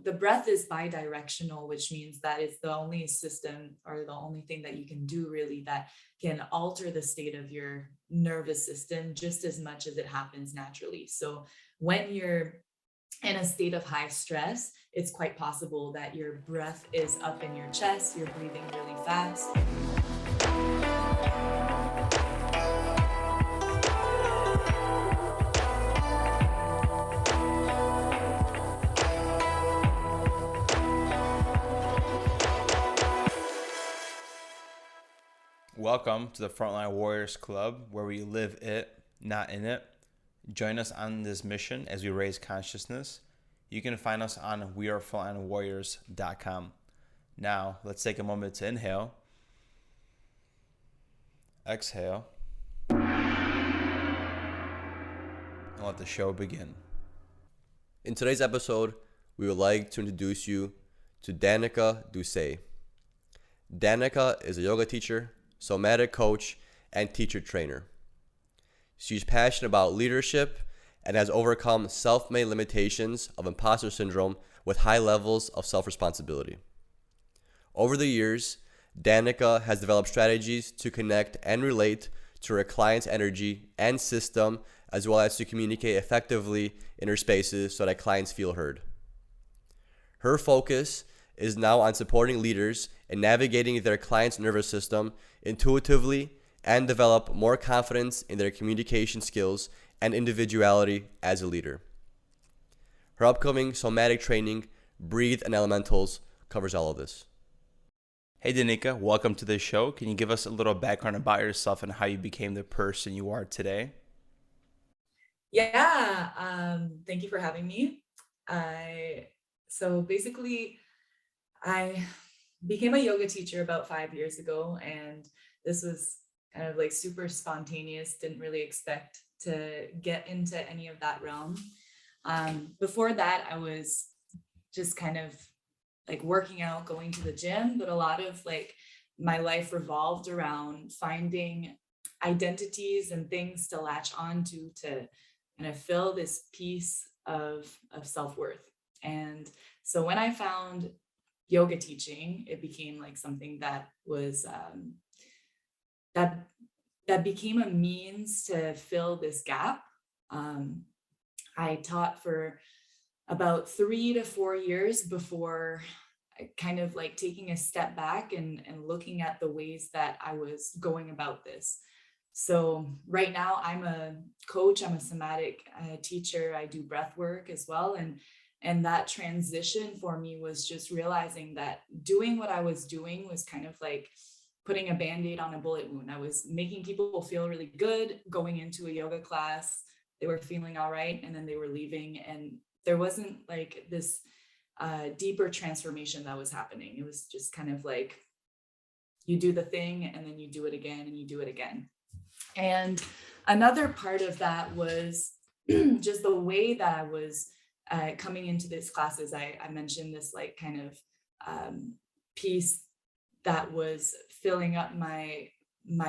The breath is bidirectional, which means that it's the only system or the only thing that you can do really that can alter the state of your nervous system just as much as it happens naturally. So when you're in a state of high stress, it's quite possible that your breath is up in your chest, you're breathing really fast. Welcome to the Frontline Warriors Club, where we live it, not in it. Join us on this mission as we raise consciousness. You can find us on wearefrontlinewarriors.com. Now, let's take a moment to inhale, exhale, and let the show begin. In today's episode, we would like to introduce you to Danika Doucet. Danika is a yoga teacher, somatic coach, and teacher trainer. She's passionate about leadership and has overcome self-made limitations of imposter syndrome with high levels of self-responsibility. Over the years, Danika has developed strategies to connect and relate to her clients' energy and system, as well as to communicate effectively in her spaces so that clients feel heard. Her focus is now on supporting leaders in navigating their clients' nervous system intuitively and develop more confidence in their communication skills and individuality as a leader. Her upcoming somatic training, Breathe and Elementals, covers all of this. Hey Danika, welcome to the show. Can you give us a little background about yourself and how you became the person you are today? Yeah, thank you for having me. So basically, I became a yoga teacher about 5 years ago, and this was kind of like super spontaneous. Didn't really expect to get into any of that realm. Before that, I was just kind of like working out, going to the gym, but a lot of like my life revolved around finding identities and things to latch onto to kind of fill this piece of self-worth. And so when I found yoga teaching, it became like something that was that became a means to fill this gap. I taught for about 3 to 4 years before kind of like taking a step back and looking at the ways that I was going about this. So right now I'm a coach, I'm a somatic teacher, I do breath work as well. And that transition for me was just realizing that doing what I was doing was kind of like putting a Band-Aid on a bullet wound. I was making people feel really good going into a yoga class. They were feeling all right, and then they were leaving. And there wasn't like this deeper transformation that was happening. It was just kind of like you do the thing and then you do it again and you do it again. And another part of that was just the way that I was coming into these classes. I mentioned this like kind of piece that was filling up my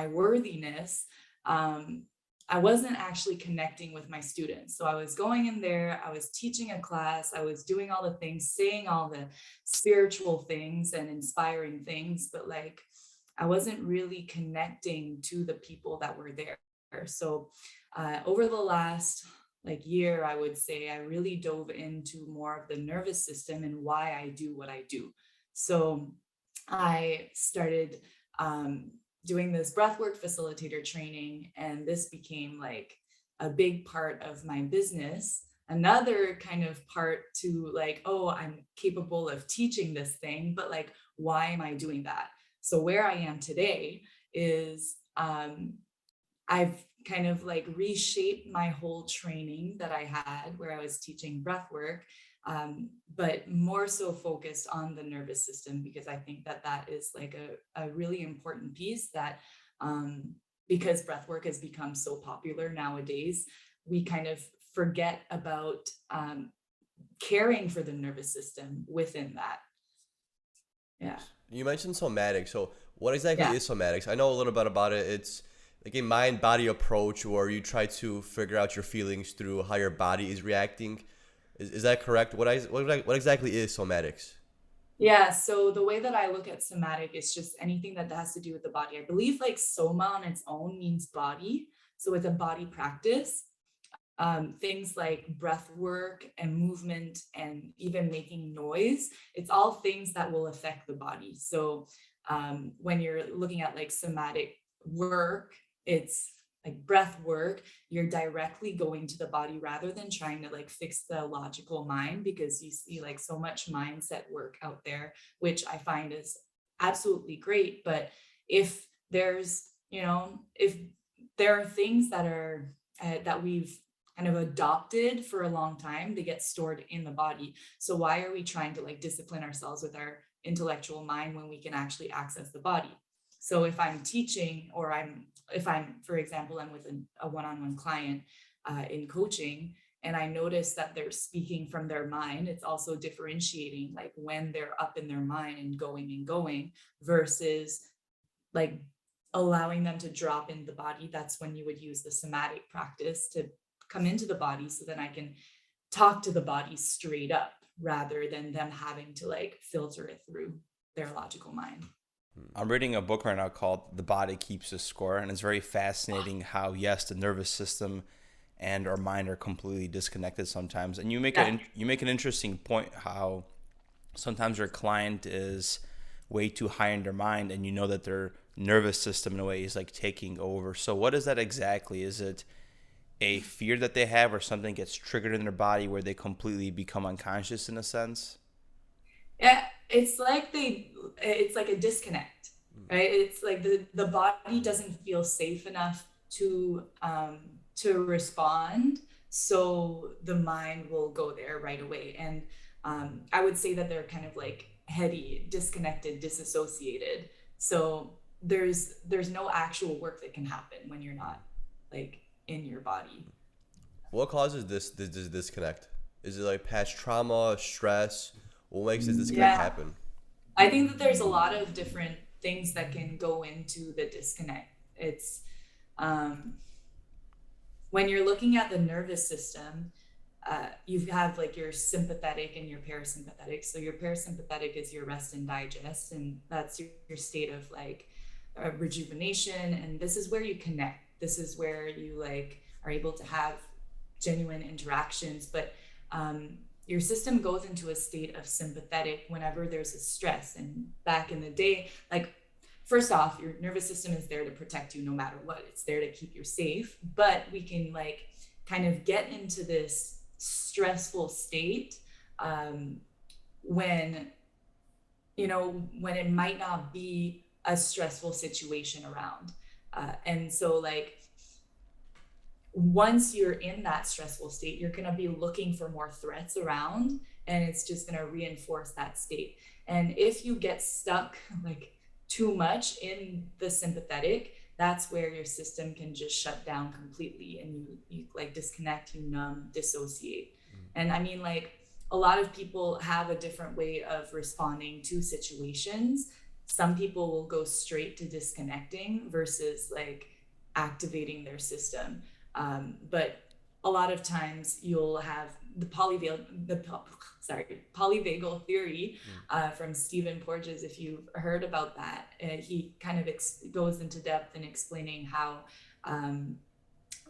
worthiness. I wasn't actually connecting with my students. So I was going in there, I was teaching a class, I was doing all the things, saying all the spiritual things and inspiring things, but like I wasn't really connecting to the people that were there. So over the last like year, I would say I really dove into more of the nervous system and why I do what I do. So I started doing this breathwork facilitator training, and this became like a big part of my business. Another kind of part to like, oh, I'm capable of teaching this thing, but like, why am I doing that? So where I am today is I've kind of like reshaped my whole training that I had where I was teaching breath work, but more so focused on the nervous system, because I think that that is like a really important piece that because breath work has become so popular nowadays, we kind of forget about caring for the nervous system within that. Yeah. You mentioned somatics. So what exactly Yeah. is somatics? I know a little bit about it. It's like a mind-body approach where you try to figure out your feelings through how your body is reacting. Is that correct? What exactly is somatics? Yeah, so the way that I look at somatic is just anything that has to do with the body. I believe like soma on its own means body. So it's a body practice. Things like breath work and movement and even making noise, it's all things that will affect the body. So when you're looking at like somatic work, it's like breath work, you're directly going to the body rather than trying to like fix the logical mind, because you see like so much mindset work out there, which I find is absolutely great. But if there's, if there are things that are that we've kind of adopted for a long time, they get stored in the body. So why are we trying to like discipline ourselves with our intellectual mind when we can actually access the body? So if I'm teaching, or if I'm, for example, I'm with a one-on-one client in coaching, and I notice that they're speaking from their mind, it's also differentiating like when they're up in their mind and going versus like allowing them to drop in the body. That's when you would use the somatic practice to come into the body, so then I can talk to the body straight up rather than them having to like filter it through their logical mind. I'm reading a book right now called The Body Keeps a Score, and it's very fascinating how, yes, the nervous system and our mind are completely disconnected sometimes. And you make an interesting point how sometimes your client is way too high in their mind, and you know that their nervous system in a way is like taking over. So what is that exactly? Is it a fear that they have, or something gets triggered in their body where they completely become unconscious in a sense? Yeah, it's like a disconnect, right? It's like the body doesn't feel safe enough to respond, so the mind will go there right away. And I would say that they're kind of like heady, disconnected, disassociated. So there's no actual work that can happen when you're not like in your body. What causes this disconnect? Is it like past trauma, stress? What makes this disconnect happen? I think that there's a lot of different things that can go into the disconnect. It's when you're looking at the nervous system, you have like your sympathetic and your parasympathetic. So your parasympathetic is your rest and digest, and that's your state of like rejuvenation. And this is where you connect. This is where you like are able to have genuine interactions. But your system goes into a state of sympathetic whenever there's a stress. And back in the day, like, first off, your nervous system is there to protect you no matter what. It's there to keep you safe. But we can like kind of get into this stressful state when it might not be a stressful situation around. And so like, once you're in that stressful state, you're going to be looking for more threats around, and it's just going to reinforce that state. And if you get stuck like too much in the sympathetic, that's where your system can just shut down completely, and you like disconnect, you numb, dissociate. And I mean, like, a lot of people have a different way of responding to situations. Some people will go straight to disconnecting versus like activating their system. But a lot of times you'll have the polyvagal theory from Stephen Porges. If you've heard about that, he kind of goes into depth in explaining how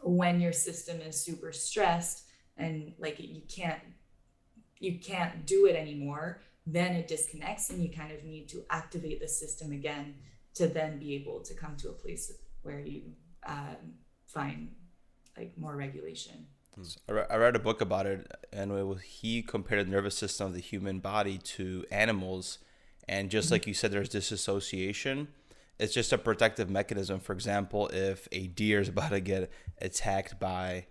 when your system is super stressed and like you can't do it anymore, then it disconnects, and you kind of need to activate the system again to then be able to come to a place where you find like more regulation. I read a book about it, and he compared the nervous system of the human body to animals, and just like you said, there's disassociation. It's just a protective mechanism. For example, if a deer is about to get attacked by,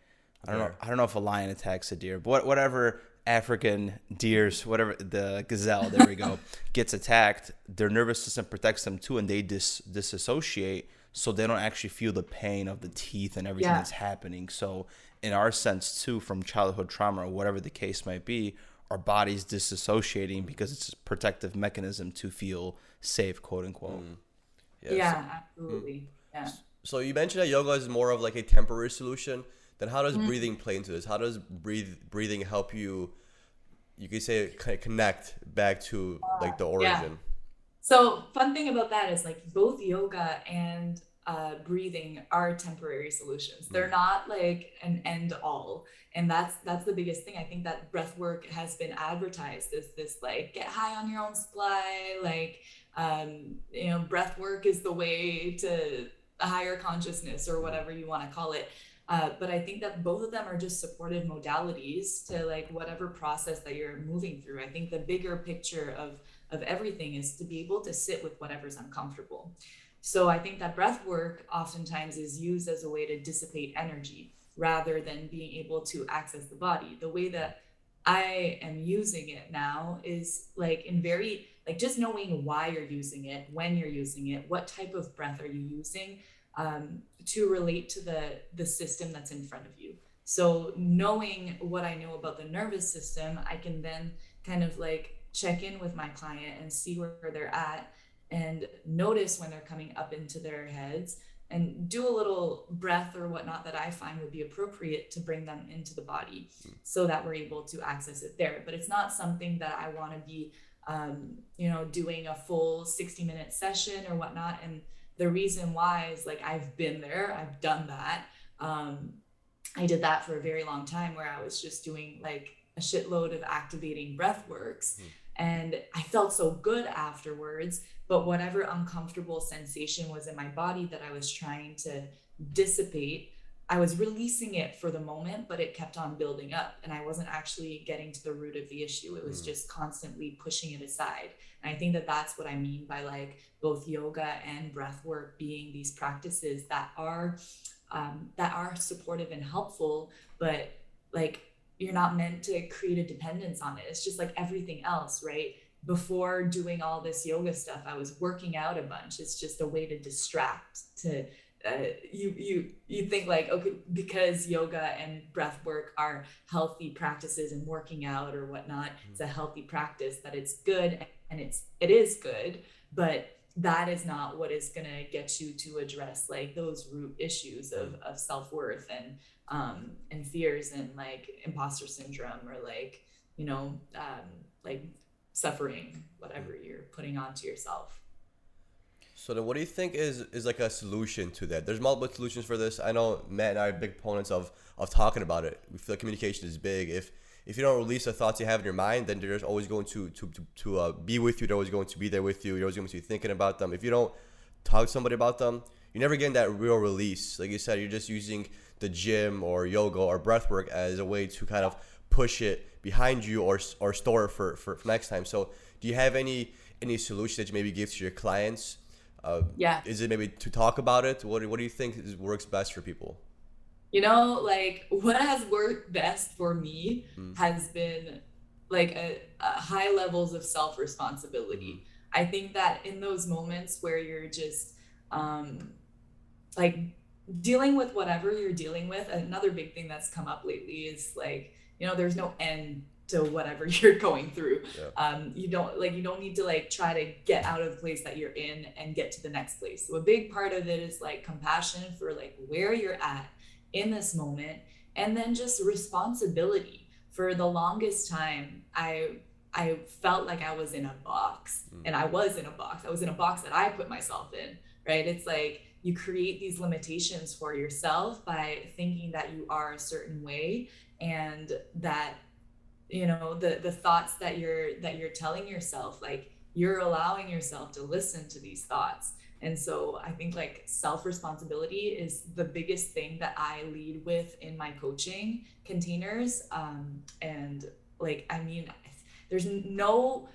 I don't know if a lion attacks a deer, but whatever African deers, whatever, the gazelle, there we go, gets attacked, their nervous system protects them too, and they disassociate, so they don't actually feel the pain of the teeth and everything that's happening. So in our sense too, from childhood trauma or whatever the case might be, our body's disassociating because it's a protective mechanism to feel safe, quote unquote. Absolutely. Yeah. So you mentioned that yoga is more of like a temporary solution. Then how does breathing play into this? How does breathing help you you could say connect back to like the Yeah. origin. So fun thing about that is like both yoga and breathing are temporary solutions. They're not like an end all. And that's the biggest thing. I think that breath work has been advertised as this like get high on your own supply, like breath work is the way to a higher consciousness or whatever you want to call it. But I think that both of them are just supportive modalities to like whatever process that you're moving through. I think the bigger picture of everything is to be able to sit with whatever's uncomfortable. So I think that breath work oftentimes is used as a way to dissipate energy rather than being able to access the body. The way that I am using it now is like in very like just knowing why you're using it, when you're using it, what type of breath are you using, to relate to the system that's in front of you. So knowing what I know about the nervous system, I can then kind of like check in with my client and see where they're at and notice when they're coming up into their heads and do a little breath or whatnot that I find would be appropriate to bring them into the body so that we're able to access it there. But it's not something that I want to be, doing a full 60-minute session or whatnot. And the reason why is like, I've been there, I've done that. I did that for a very long time where I was just doing like a shitload of activating breath works. And I felt so good afterwards, but whatever uncomfortable sensation was in my body that I was trying to dissipate, I was releasing it for the moment, but it kept on building up and I wasn't actually getting to the root of the issue. It was just constantly pushing it aside. And I think that that's what I mean by like both yoga and breath work being these practices that are supportive and helpful, but like you're not meant to create a dependence on it. It's just like everything else, right? Before doing all this yoga stuff, I was working out a bunch. It's just a way to distract. To you think like, okay, because yoga and breath work are healthy practices and working out or whatnot, it's a healthy practice, that it's good and it is good, but that is not what is going to get you to address like those root issues of self-worth and fears and like imposter syndrome or like, like suffering, whatever you're putting onto yourself. So then what do you think is like a solution to that? There's multiple solutions for this. I know Matt and I are big proponents of talking about it. We feel like communication is big. If you don't release the thoughts you have in your mind, then they're always going to be with you. They're always going to be there with you. You're always going to be thinking about them. If you don't talk to somebody about them, you're never getting that real release. Like you said, you're just using the gym or yoga or breath work as a way to kind of push it behind you or store it for next time. So do you have any solution that you maybe give to your clients? Is it maybe to talk about it? What do you think works best for people? Like what has worked best for me has been like a high levels of self-responsibility. I think that in those moments where you're just like dealing with whatever you're dealing with, another big thing that's come up lately is like, there's no end to whatever you're going through. You don't need to like try to get out of the place that you're in and get to the next place. So a big part of it is like compassion for like where you're at in this moment, and then just responsibility. For the longest time, I felt like I was in a box, and I was in a box. I was in a box that I put myself in, right? It's like you create these limitations for yourself by thinking that you are a certain way, and that the thoughts that you're telling yourself, like you're allowing yourself to listen to these thoughts. And so I think like self-responsibility is the biggest thing that I lead with in my coaching containers. And like, I mean, there's no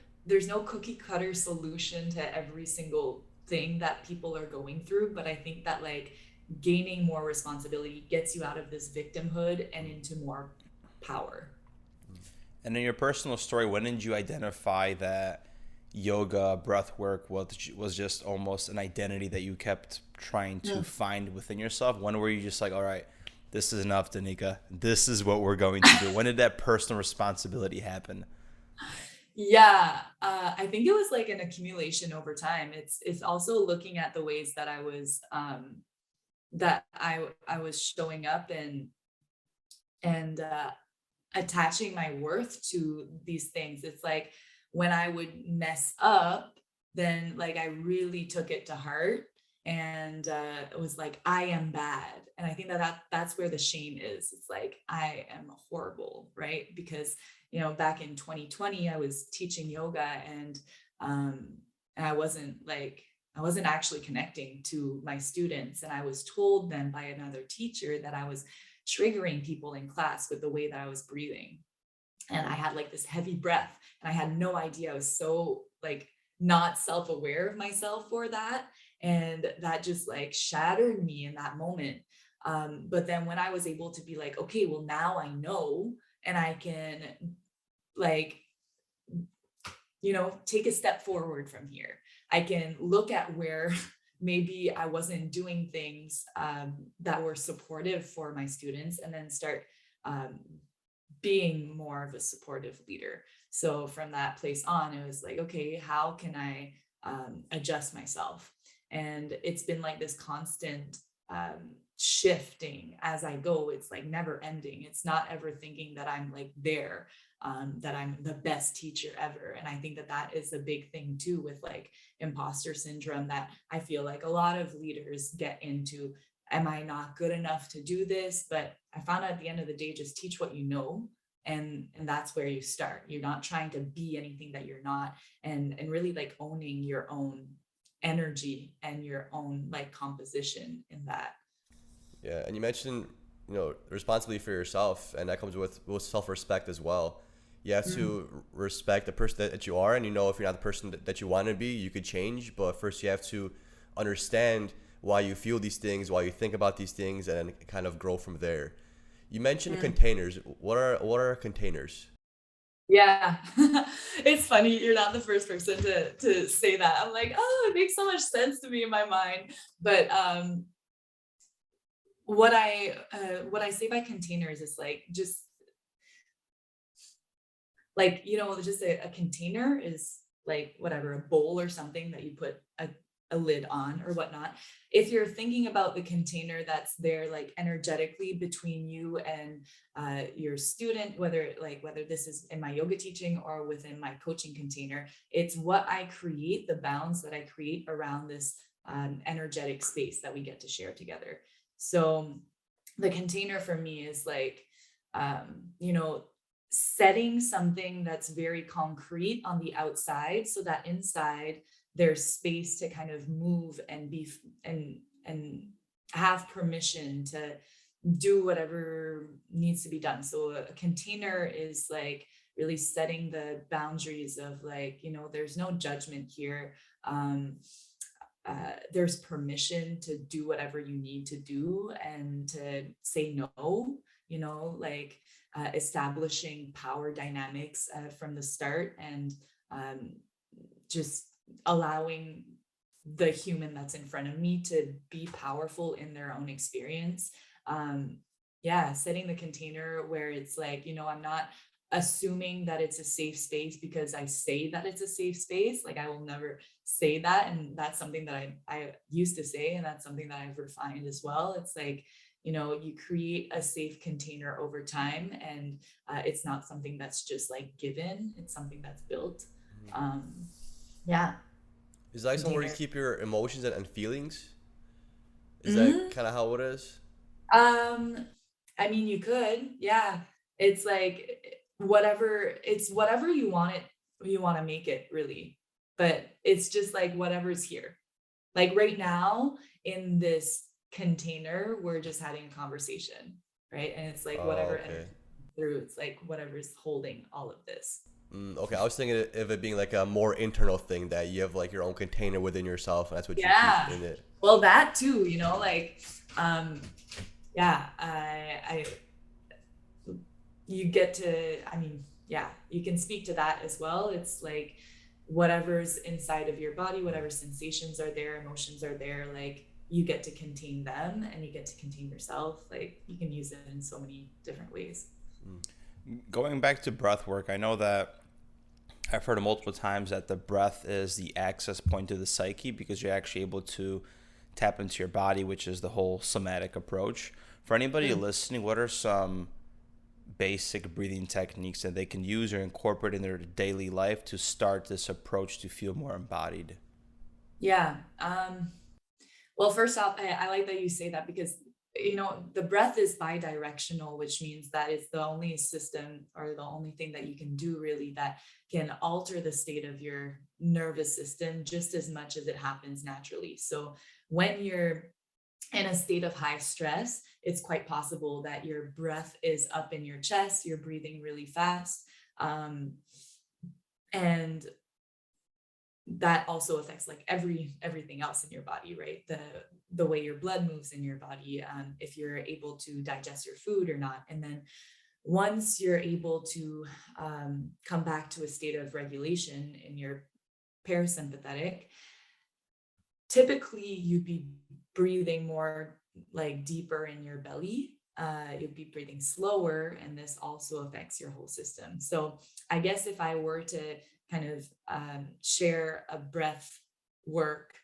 cookie cutter solution to every single thing that people are going through. But I think that like gaining more responsibility gets you out of this victimhood and into more power. And in your personal story, when did you identify that yoga, breath work was just almost an identity that you kept trying to find within yourself? When were you just like, all right, this is enough, Danika, this is what we're going to do? When did that personal responsibility happen? I think it was like an accumulation over time. It's also looking at the ways that I was showing up and attaching my worth to these things. It's like when I would mess up, then like I really took it to heart, and it was like, I am bad. And I think that's where the shame is. It's like, I am horrible, right? Because, back in 2020, I was teaching yoga, um, and I wasn't actually connecting to my students. And I was told then by another teacher that I was triggering people in class with the way that I was breathing. And I had like this heavy breath, and I had no idea. I was so like not self-aware of myself for that. And that just like shattered me in that moment. But then when I was able to be like, okay, well, now I know, and I can like, take a step forward from here. I can look at where maybe I wasn't doing things that were supportive for my students, and then start being more of a supportive leader. So from that place on, it was like, okay, how can I adjust myself? And it's been like this constant shifting as I go. It's like never ending. It's not ever thinking that I'm like there, that I'm the best teacher ever. And I think that is a big thing too, with like imposter syndrome, that I feel like a lot of leaders get into. Am I not good enough to do this? But I found out at the end of the day, just teach what you know. And that's where you start. You're not trying to be anything that you're not, and really like owning your own energy and your own like composition in that. Yeah, and you mentioned, responsibility for yourself, and that comes with self-respect as well. You have to respect the person that you are, and if you're not the person that you want to be, you could change. But first, you have to understand why you feel these things, why you think about these things, and kind of grow from there. You mentioned containers. What are containers? Yeah. It's funny, you're not the first person to say that. I'm like, oh, it makes so much sense to me in my mind. But what I say by containers is like, just like, just a container is like whatever, a bowl or something that you put a lid on or whatnot. If you're thinking about the container that's there like energetically between you and your student, whether this is in my yoga teaching or within my coaching container, it's what I create, the bounds that I create around this energetic space that we get to share together. So the container for me is like, setting something that's very concrete on the outside, so that inside there's space to kind of move and be and have permission to do whatever needs to be done. So a container is like really setting the boundaries of like, there's no judgment here. There's permission to do whatever you need to do and to say no, establishing power dynamics from the start, and just allowing the human that's in front of me to be powerful in their own experience. Setting the container where it's like, I'm not assuming that it's a safe space because I say that it's a safe space. Like I will never say that. And that's something that I used to say, and that's something that I've refined as well. It's like, you create a safe container over time, and it's not something that's just like given, it's something that's built. Yeah. Is that somewhere you keep your emotions and feelings? Is that kind of how it is? I mean, you could, yeah. It's like whatever you want to make it, really. But it's just like whatever's here. Like right now in this container, we're just having a conversation, right? And it's like whatever energy through, it's like whatever's holding all of this. Okay, I was thinking of it being like a more internal thing, that you have like your own container within yourself, and that's what you keep in it. Well, that too, you get to, you can speak to that as well. It's like whatever's inside of your body, whatever sensations are there, emotions are there, like you get to contain them, and you get to contain yourself. Like you can use it in so many different ways. Going back to breath work, I know that I've heard it multiple times that the breath is the access point to the psyche, because you're actually able to tap into your body, which is the whole somatic approach. For anybody listening, what are some basic breathing techniques that they can use or incorporate in their daily life to start this approach to feel more embodied? Yeah. Well, first off, I like that you say that because, the breath is bi-directional, which means that it's the only system or the only thing that you can do really that can alter the state of your nervous system just as much as it happens naturally. So when you're in a state of high stress, it's quite possible that your breath is up in your chest, you're breathing really fast. And that also affects like everything else in your body, right? The way your blood moves in your body, if you're able to digest your food or not. And then once you're able to come back to a state of regulation in your parasympathetic, typically you'd be breathing more like deeper in your belly. You'd be breathing slower, and this also affects your whole system. So I guess if I were to kind of share a breath work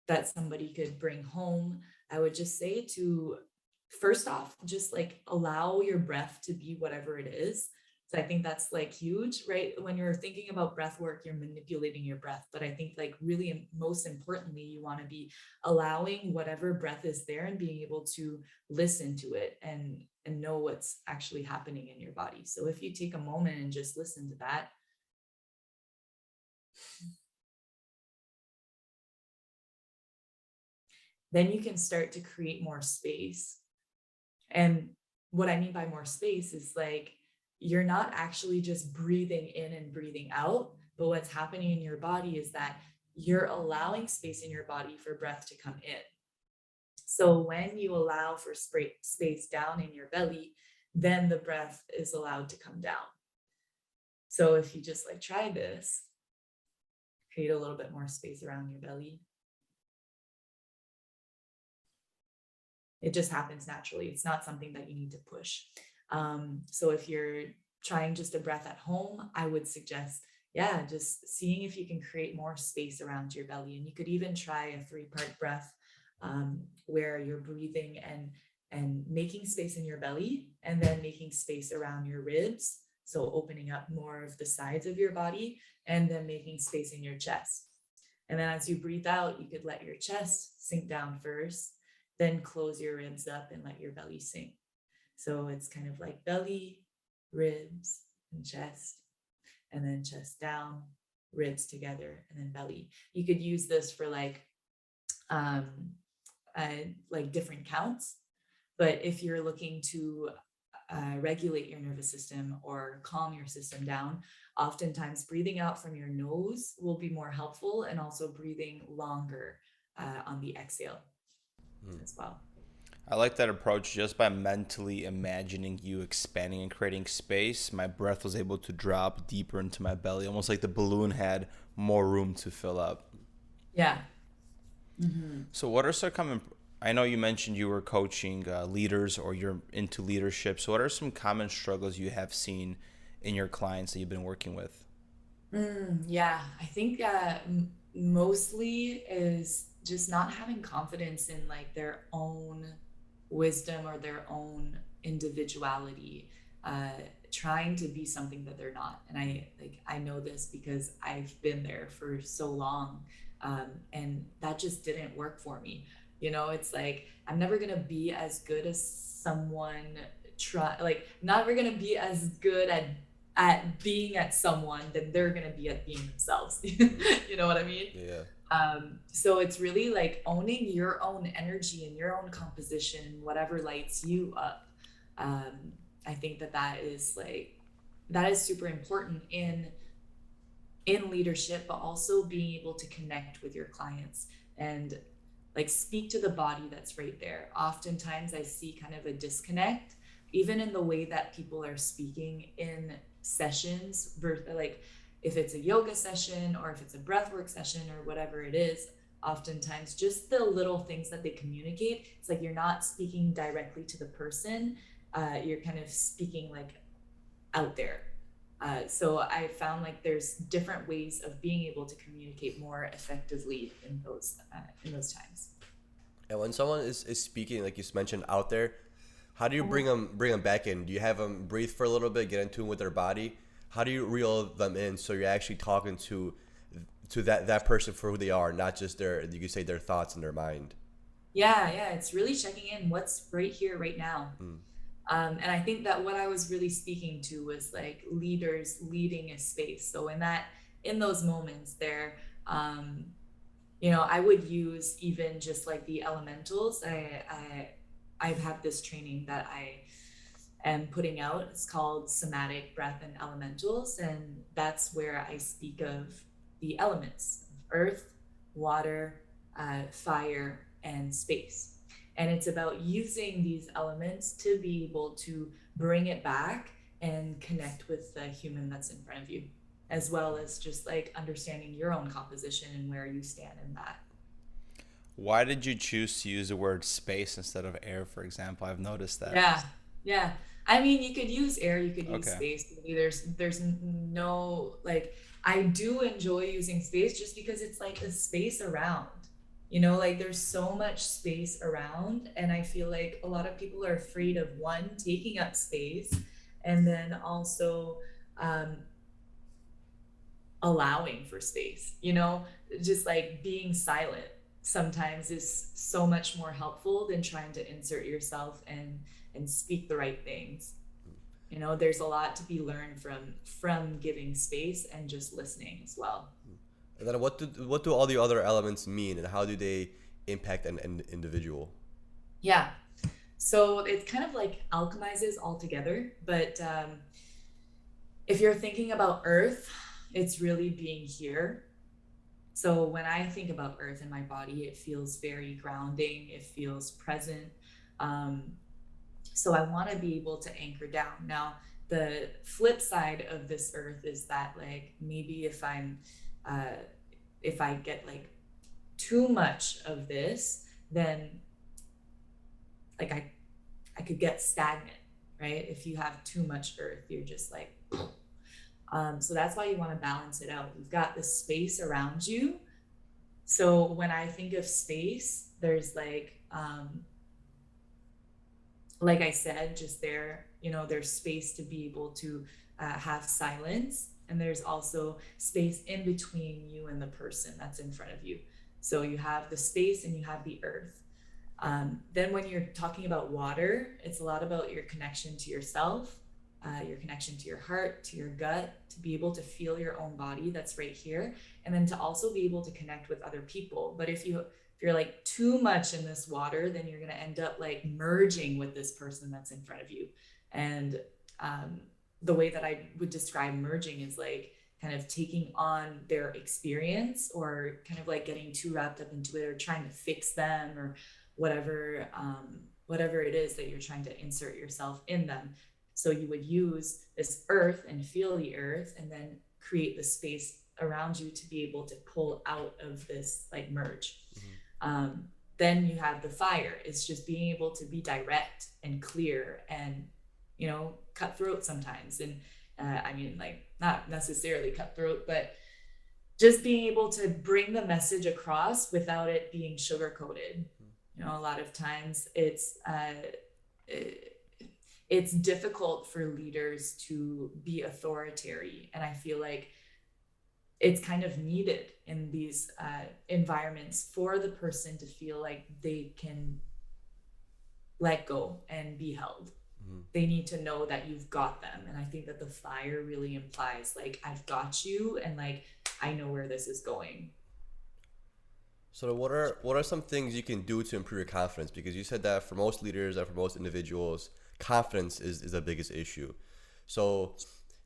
that somebody could bring home, I would just say to, first off, just like allow your breath to be whatever it is. So I think that's like huge, right? When you're thinking about breath work, you're manipulating your breath. But I think like really most importantly, you want to be allowing whatever breath is there and being able to listen to it and know what's actually happening in your body. So if you take a moment and just listen to that, then you can start to create more space. And what I mean by more space is like, you're not actually just breathing in and breathing out, but what's happening in your body is that you're allowing space in your body for breath to come in. So when you allow for space down in your belly, then the breath is allowed to come down. So if you just like try this, create a little bit more space around your belly. It just happens naturally. It's not something that you need to push. So if you're trying just a breath at home, I would suggest, just seeing if you can create more space around your belly. And you could even try a 3-part breath where you're breathing and making space in your belly and then making space around your ribs. So opening up more of the sides of your body and then making space in your chest. And then as you breathe out, you could let your chest sink down first, then close your ribs up and let your belly sink. So it's kind of like belly, ribs, and chest, and then chest down, ribs together, and then belly. You could use this for like different counts, but if you're looking to regulate your nervous system or calm your system down, oftentimes breathing out from your nose will be more helpful, and also breathing longer on the exhale as well. I like that approach. Just by mentally imagining you expanding and creating space, my breath was able to drop deeper into my belly, almost like the balloon had more room to fill up. Yeah. Mm-hmm. So what are some common, I know you mentioned you were coaching leaders or you're into leadership. So what are some common struggles you have seen in your clients that you've been working with? I think mostly is just not having confidence in like their own wisdom or their own individuality, trying to be something that they're not. And I know this because I've been there for so long, and that just didn't work for me. It's like I'm never gonna be as good as someone. Not ever gonna be as good at being at someone than they're gonna be at being themselves. You know what I mean? Yeah. So it's really like owning your own energy and your own composition, whatever lights you up. I think that is super important in leadership, but also being able to connect with your clients and like speak to the body that's right there. Oftentimes I see kind of a disconnect, even in the way that people are speaking in sessions, like if it's a yoga session or if it's a breathwork session or whatever it is. Oftentimes just the little things that they communicate, it's like you're not speaking directly to the person, you're kind of speaking like out there. So I found like there's different ways of being able to communicate more effectively in those times. And when someone is speaking, like you mentioned, out there, How do you bring them back in? Do you have them breathe for a little bit, get in tune with their body? How do you reel them in so you're actually talking to that person for who they are, not just their, you could say, their thoughts and their mind? Yeah, it's really checking in what's right here, right now. Mm. And I think that what I was really speaking to was like leaders leading a space. So in those moments there, um, I would use even just like the elementals. I've had this training that I am putting out. It's called Somatic Breath and Elementals, and that's where I speak of the elements: earth, water, fire, and space. And it's about using these elements to be able to bring it back and connect with the human that's in front of you, as well as just like understanding your own composition and where you stand in that. Why did you choose to use the word space instead of air, for example? I've noticed that. Yeah. I mean, you could use air, you could use Okay. space. There's no like, I do enjoy using space just because it's like the space around. Like there's so much space around, and I feel like a lot of people are afraid of one, taking up space, and then also um allowing for space, just like being silent sometimes is so much more helpful than trying to insert yourself and speak the right things. There's a lot to be learned from giving space and just listening as well. And then what do all the other elements mean, and how do they impact an individual? Yeah, so it kind of like alchemizes all together, but if you're thinking about earth, it's really being here. So when I think about earth in my body, it feels very grounding, it feels present. um, so I want to be able to anchor down. Now the flip side of this earth is that like maybe uh, if I get like too much of this, then like I could get stagnant, right? If you have too much earth, you're just like so that's why you want to balance it out. You've got the space around you. So when I think of space, there's like I said, just there's space to be able to have silence. And there's also space in between you and the person that's in front of you. So you have the space and you have the earth. Then when you're talking about water, it's a lot about your connection to yourself, your connection to your heart, to your gut, to be able to feel your own body that's right here, and then to also be able to connect with other people. But if you're like too much in this water, then you're going to end up like merging with this person that's in front of you. And the way that I would describe merging is like kind of taking on their experience, or kind of like getting too wrapped up into it, or trying to fix them, or whatever it is that you're trying to insert yourself in them. So you would use this earth and feel the earth, and then create the space around you to be able to pull out of this like merge. Then you have the fire. It's just being able to be direct and clear and, cutthroat sometimes. And I mean, like not necessarily cutthroat, but just being able to bring the message across without it being sugar coated. A lot of times it's difficult for leaders to be authoritarian, and I feel like it's kind of needed in these environments for the person to feel like they can let go and be held. They need to know that you've got them. And I think that the fire really implies like, I've got you, and like, I know where this is going. So what are some things you can do to improve your confidence? Because you said that for most leaders and for most individuals, confidence is the biggest issue. So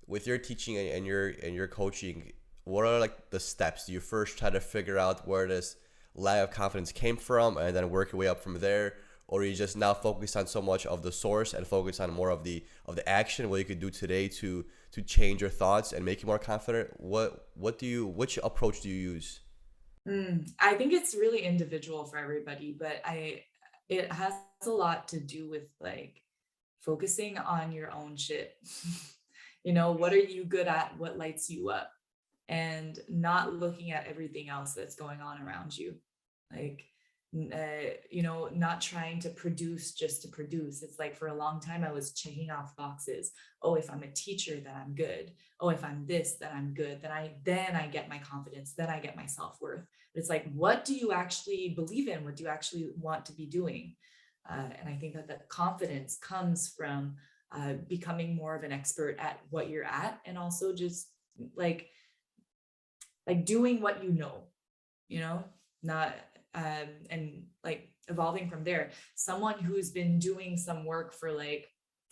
with your teaching and your coaching, what are like the steps? Do you first try to figure out where this lack of confidence came from and then work your way up from there? Or are you just now focused on so much of the source and focus on more of the action, what you could do today to change your thoughts and make you more confident? Which approach do you use? I think it's really individual for everybody, but it has a lot to do with like focusing on your own shit. What are you good at? What lights you up? And not looking at everything else that's going on around you. Like, not trying to produce just to produce. It's like for a long time, I was checking off boxes. Oh, if I'm a teacher, then I'm good. Oh, if I'm this, then I'm good. Then I get my confidence. Then I get my self-worth. But it's like, what do you actually believe in? What do you actually want to be doing? And I think that the confidence comes from becoming more of an expert at what you're at, and also just like doing what you know, not and like evolving from there. Someone who's been doing some work for like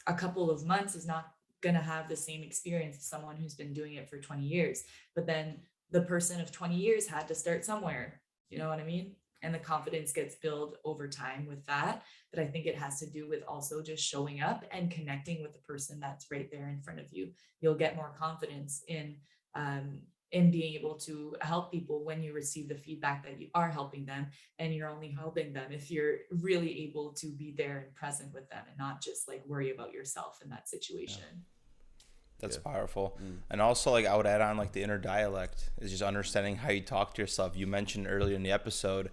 a couple of months is not going to have the same experience as someone who's been doing it for 20 years. But then the person of 20 years had to start somewhere. You know what I mean? And the confidence gets built over time with that. But I think it has to do with also just showing up and connecting with the person that's right there in front of you. You'll get more confidence um, in being able to help people when you receive the feedback that you are helping them, and you're only helping them if you're really able to be there and present with them and not just like worry about yourself in that situation. That's powerful. And also, like, I would add on, like, the inner dialect is just understanding how you talk to yourself. You mentioned earlier in the episode,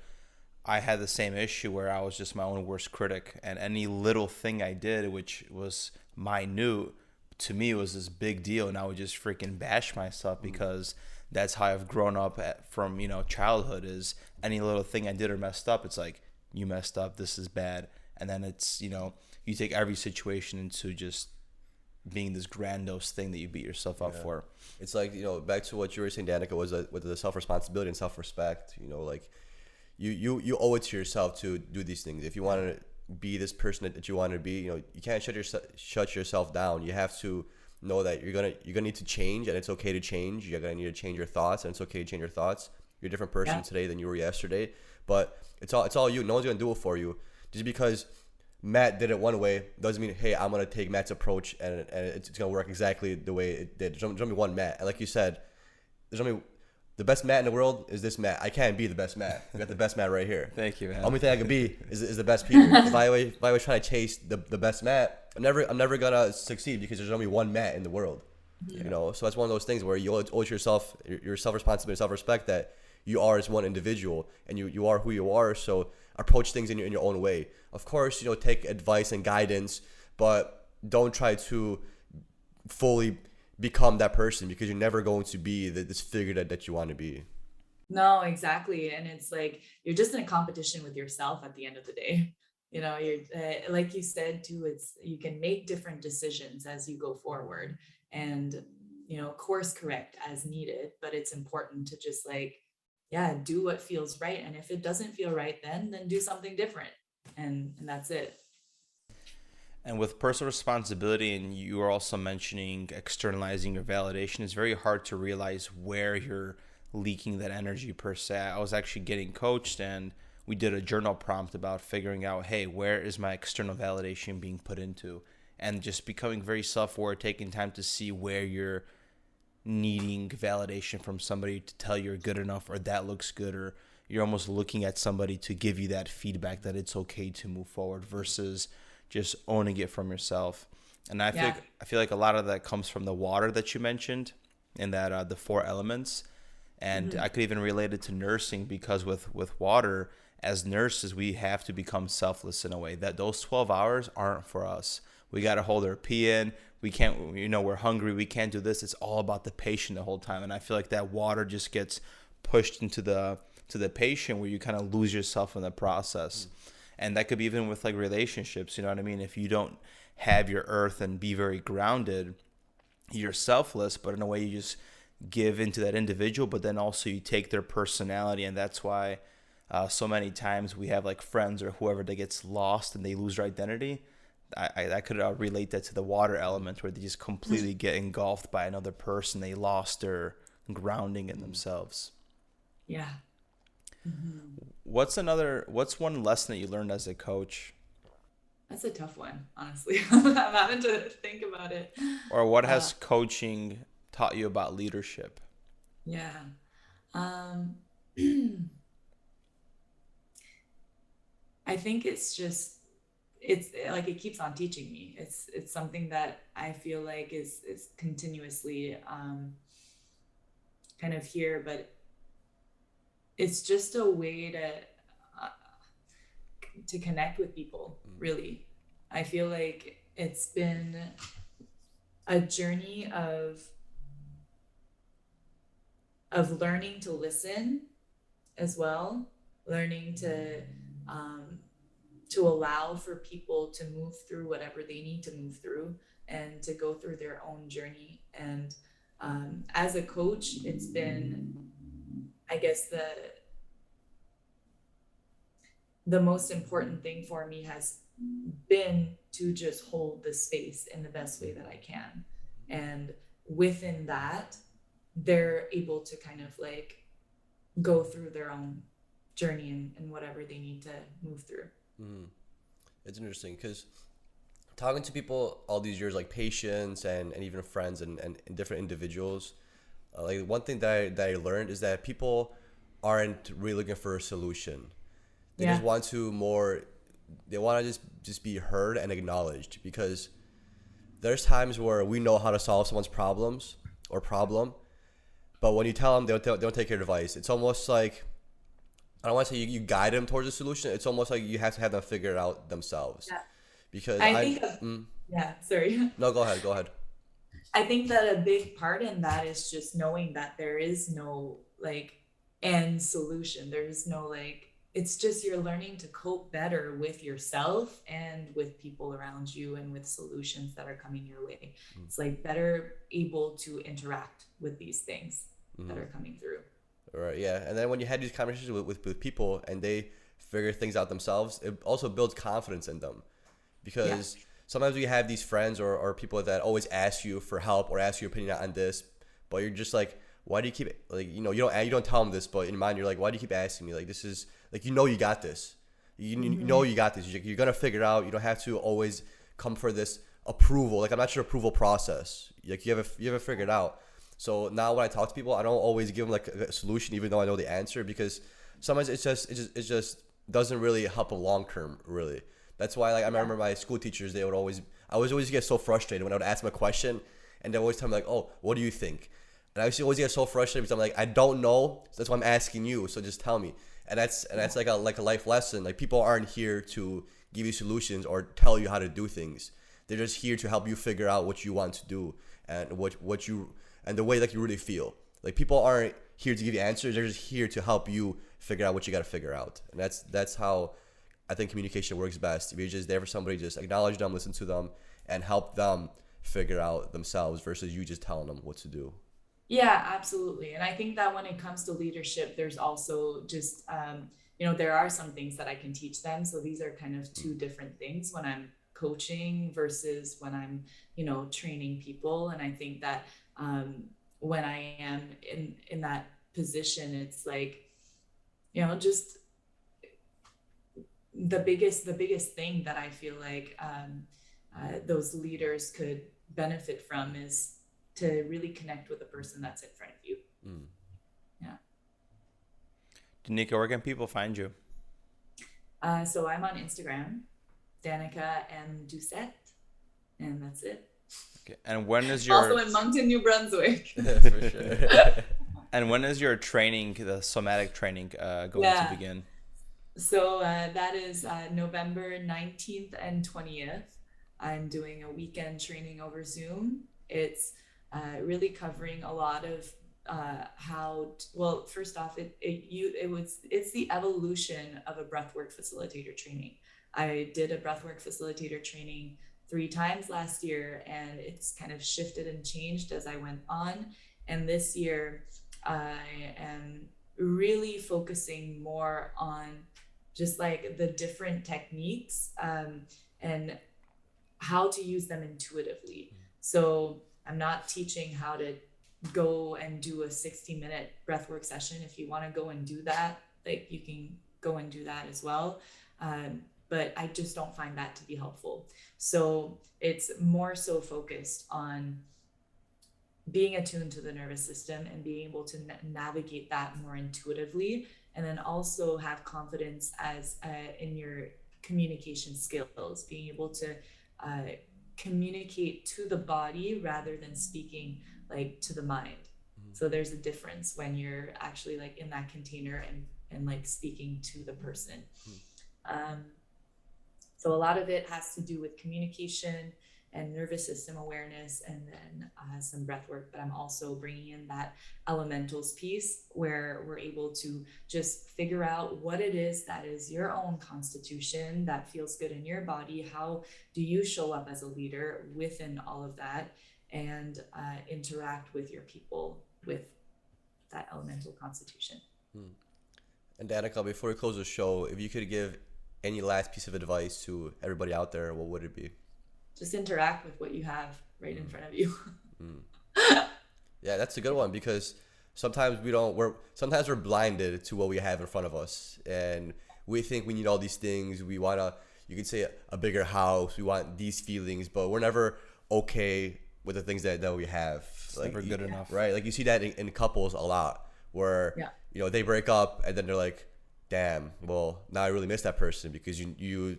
I had the same issue where I was just my own worst critic, and any little thing I did, which was minute, to me was this big deal, and I would just freaking bash myself because that's how I've grown up from, childhood. Is any little thing I did or messed up, it's like, you messed up, this is bad. And then it's, you take every situation into just being this grandiose thing that you beat yourself up for. It's like, back to what you were saying, Danika, was with the self-responsibility and self-respect. Like you owe it to yourself to do these things. If you want to be this person that you want to be, you can't shut yourself down. You have to know that you're gonna need to change, and it's okay to change. You're gonna need to change your thoughts, and it's okay to change your thoughts. You're a different person today than you were yesterday, but it's all you. No one's gonna do it for you. Just because Matt did it one way doesn't mean, hey, I'm gonna take Matt's approach and it's gonna work exactly the way it did. There's only one Matt, and like you said, there's only the best Matt in the world is this Matt. I can't be the best Matt. We got the best Matt right here. Thank you, man. Only thing I can be is the best Peter. If I always try to chase the best Matt, I'm never gonna succeed because there's only one Matt in the world. So that's one of those things where you owe yourself your self-responsibility, self-respect, that you are as one individual and you are who you are. So approach things in your own way. Of course, take advice and guidance, but don't try to fully become that person, because you're never going to be this figure that you want to be. No, exactly. And it's like you're just in a competition with yourself at the end of the day. You're like you said too, you can make different decisions as you go forward, and course correct as needed, but it's important to just do what feels right. And if it doesn't feel right, then do something different, and that's it. And with personal responsibility, and you were also mentioning externalizing your validation, it's very hard to realize where you're leaking that energy per se. I was actually getting coached, and we did a journal prompt about figuring out, hey, where is my external validation being put into? And just becoming very self-aware, taking time to see where you're needing validation from somebody to tell you're good enough, or that looks good, or you're almost looking at somebody to give you that feedback that it's okay to move forward, versus just owning it from yourself. And I feel like a lot of that comes from the water that you mentioned, and that the 4 elements. And I could even relate it to nursing, because with water, as nurses, we have to become selfless in a way that those 12 hours aren't for us. We got to hold our pee in. We can't, we're hungry. We can't do this. It's all about the patient the whole time. And I feel like that water just gets pushed into the patient, where you kind of lose yourself in the process. And that could be even with relationships, you know what I mean? If you don't have your earth and be very grounded, you're selfless, but in a way you just give into that individual, but then also you take their personality. And that's why so many times we have friends or whoever that gets lost and they lose their identity. I could relate that to the water element, where they just completely get engulfed by another person. They lost their grounding in themselves. Yeah. What's one lesson that you learned as a coach? That's a tough one, honestly. I'm having to think about it. Or what has coaching taught you about leadership? Yeah. I think it's like it keeps on teaching me. It's something that I feel like is continuously kind of here, but it's just a way to to connect with people, really. I feel like it's been a journey of learning to listen as well, learning to allow for people to move through whatever they need to move through and to go through their own journey. And as a coach, it's been, I guess, the most important thing for me has been to just hold the space in the best way that I can. And within that, they're able to kind of like go through their own journey and whatever they need to move through. It's interesting because talking to people all these years, like patients and even friends and different individuals, like one thing that I learned is that people aren't really looking for a solution. They just want to just be heard and acknowledged, because there's times where we know how to solve someone's problem, but when you tell them, they don't take your advice. It's almost like, I don't want to say you guide them towards a solution. It's almost like you have to have them figure it out themselves. Yeah. Because sorry. No, go ahead. I think that a big part in that is just knowing that there is no like end solution. There's no like, it's just you're learning to cope better with yourself and with people around you and with solutions that are coming your way. It's like better able to interact with these things that are coming through. Right. Yeah. And then when you had these conversations with people and they figure things out themselves, it also builds confidence in them, because sometimes we have these friends or people that always ask you for help or ask your opinion on this, but you're just like, why do you keep, like, you don't tell them this, but in your mind, you're like, why do you keep asking me? Like, this is like, you got this. You know you got this. You're going to figure it out. You don't have to always come for this approval. Like, I'm not your approval process. Like, you have it figured out. So now when I talk to people, I don't always give them like a solution, even though I know the answer, because sometimes it just doesn't really help them long term, really. That's why, like, I remember my school teachers, I would always get so frustrated when I would ask them a question and they always tell me like, oh, what do you think? And I used to always get so frustrated because I'm like, I don't know. So that's why I'm asking you. So just tell me. And that's like a life lesson. Like, people aren't here to give you solutions or tell you how to do things. They're just here to help you figure out what you want to do and what you, and the way like you really feel. Like, people aren't here to give you answers. They're just here to help you figure out what you got to figure out. And that's how I think communication works best. If you're just there for somebody, just acknowledge them, listen to them, and help them figure out themselves versus you just telling them what to do. Yeah, absolutely. And I think that when it comes to leadership, there's also just, there are some things that I can teach them. So these are kind of two different things when I'm coaching versus when I'm, training people. And I think that when I am in that position, it's like, just the biggest thing that I feel like those leaders could benefit from is to really connect with the person that's in front of you. Yeah. Danika, where can people find you? So I'm on Instagram, Danika Doucet, and that's it. Okay. And when is your... Also in Moncton, New Brunswick. For sure. And when is your training, the somatic training, going to begin? So that is November 19th and 20th. I'm doing a weekend training over Zoom. It's really covering a lot of first off, it's the evolution of a breathwork facilitator training. I did a breathwork facilitator training 3 times last year, and it's kind of shifted and changed as I went on. And this year, I am really focusing more on just like the different techniques and how to use them intuitively. So I'm not teaching how to go and do a 60-minute breathwork session. If you want to go and do that, like, you can go and do that as well. But I just don't find that to be helpful. So it's more so focused on being attuned to the nervous system and being able to navigate that more intuitively, and then also have confidence in your communication skills, being able to communicate to the body rather than speaking like to the mind. So there's a difference when you're actually like in that container and like speaking to the person. So a lot of it has to do with communication and nervous system awareness, and then some breath work. But I'm also bringing in that elementals piece where we're able to just figure out what it is that is your own constitution that feels good in your body. How do you show up as a leader within all of that, and interact with your people with that elemental constitution. And Danika, before we close the show, if you could give any last piece of advice to everybody out there, what would it be? Just interact with what you have right in front of you. Yeah, that's a good one, because sometimes we're blinded to what we have in front of us, and we think we need all these things. We want you could say a bigger house. We want these feelings, but we're never okay with the things that we have. It's never good enough. Right? Like you see that in couples a lot, where they break up and then they're like, damn, well, now I really miss that person, because you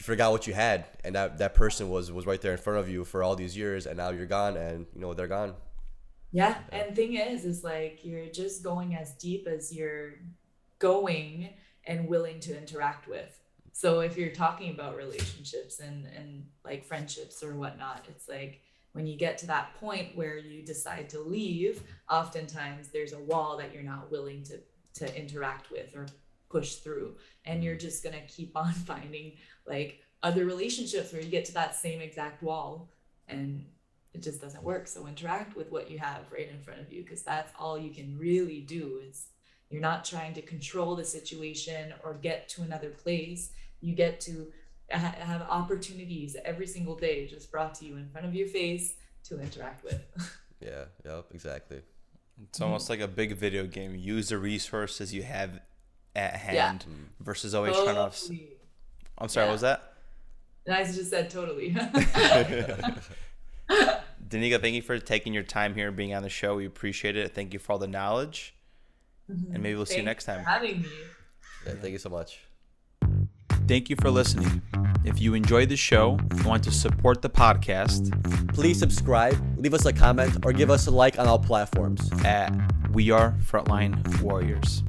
forgot what you had, and that person was right there in front of you for all these years, and now you're gone, and they're gone. Yeah. And thing is like you're just going as deep as you're going and willing to interact with. So if you're talking about relationships and like friendships or whatnot, it's like when you get to that point where you decide to leave, oftentimes there's a wall that you're not willing to interact with or push through, and you're just going to keep on finding like other relationships where you get to that same exact wall, and it just doesn't work. So interact with what you have right in front of you, because that's all you can really do. Is you're not trying to control the situation or get to another place. You get to have opportunities every single day just brought to you in front of your face to interact with. Yeah, exactly. It's almost like a big video game. Use the resources you have at hand versus always trying to. I'm sorry, what was that? I just said totally. Danika, thank you for taking your time here and being on the show. We appreciate it. Thank you for all the knowledge. And maybe we'll see you next time. Thanks for having me. Yeah, thank you so much. Thank you for listening. If you enjoyed the show and want to support the podcast, please subscribe, leave us a comment, or give us a like on all platforms at We Are Frontline Warriors.